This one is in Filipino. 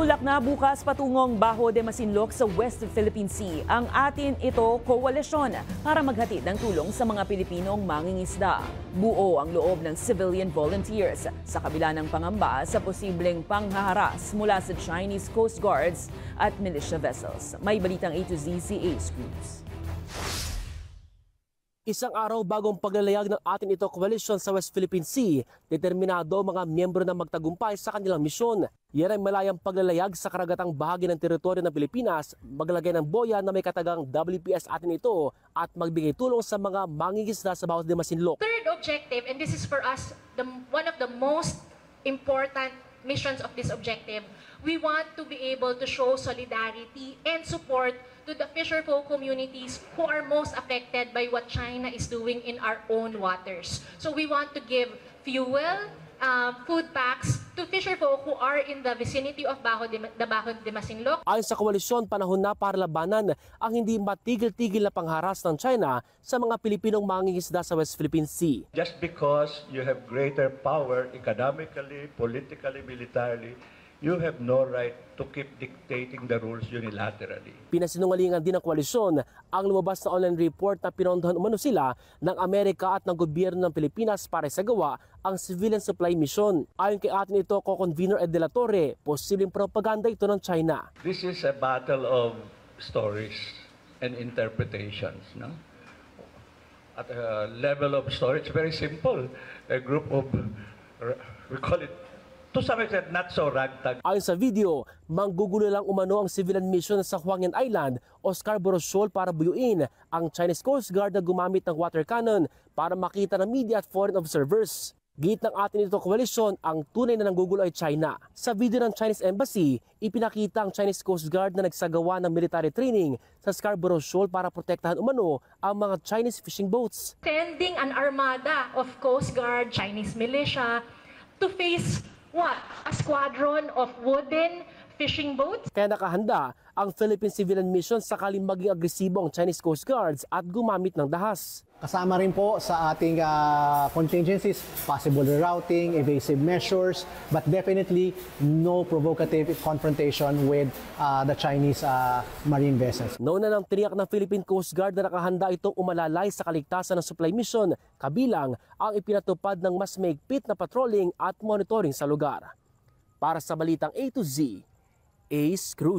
Tutulak na bukas patungong Bajo de Masinloc sa West Philippine Sea. Ang atin ito koalisyon para maghatid ng tulong sa mga Pilipinong mangingisda. Buo ang loob ng civilian volunteers sa kabila ng pangamba sa posibleng panghaharas mula sa Chinese Coast Guards at militia vessels. May balitang A to Z si Ace Cruz. Isang araw bagong paglalayag ng atin ito koalisyon sa West Philippine Sea, determinado mga miyembro na magtagumpay sa kanilang misyon. Yan ay malayang paglalayag sa karagatang bahagi ng teritoryo ng Pilipinas, maglagay ng boya na may katagang WPS atin ito at magbigay tulong sa mga mangingisda sa Bajo de Masinloc. Third objective, and this is for us one of the most important missions of this objective, we want to be able to show solidarity and support to the fisherfolk communities who are most affected by what China is doing in our own waters. So we want to give fuel, food packs to fisherfolk who are in the vicinity of Bajo de Masinloc. Ayon sa koalisyon, panahon na para labanan ang hindi matigil-tigil na pangharas ng China sa mga Pilipinong mangingisda sa West Philippine Sea. Just because you have greater power economically, politically, militarily, you have no right to keep dictating the rules unilaterally. Pinasinungalingan din ng koalisyon ang lumabas na online report na pinondohan umano sila ng Amerika at ng gobyerno ng Pilipinas para isagawa ang civilian supply mission. Ayon kay atin ito, co-convener Ed de la Torre, posibleng propaganda ito ng China. This is a battle of stories and interpretations, no? At a level of story, it's very simple. A group of, we call it, to some extent, not so ragtag. Ayon sa video, manggugulo lang umano ang civilian mission sa Huangyan Island o Scarborough Shoal para buyuin ang Chinese Coast Guard na gumamit ng water cannon para makita ng media at foreign observers. Git ng atin ito koalisyon, ang tunay na nanggugulo ay China. Sa video ng Chinese Embassy, ipinakita ang Chinese Coast Guard na nagsagawa ng military training sa Scarborough Shoal para protektahan umano ang mga Chinese fishing boats. Sending an armada of Coast Guard, Chinese militia to face what? A squadron of wooden fishing boats? Kaya nakahanda ang Philippine Civilian Mission sakaling maging agresibo ang Chinese Coast Guards at gumamit ng dahas. Kasama rin po sa ating contingencies, possible rerouting, evasive measures, but definitely no provocative confrontation with the Chinese marine vessels. Nauna ng tiniyak ng Philippine Coast Guard na nakahanda itong umalalay sa kaligtasan ng supply mission, kabilang ang ipinatupad ng mas mahigpit na patrolling at monitoring sa lugar. Para sa Balitang A to Z, Ace Cruz.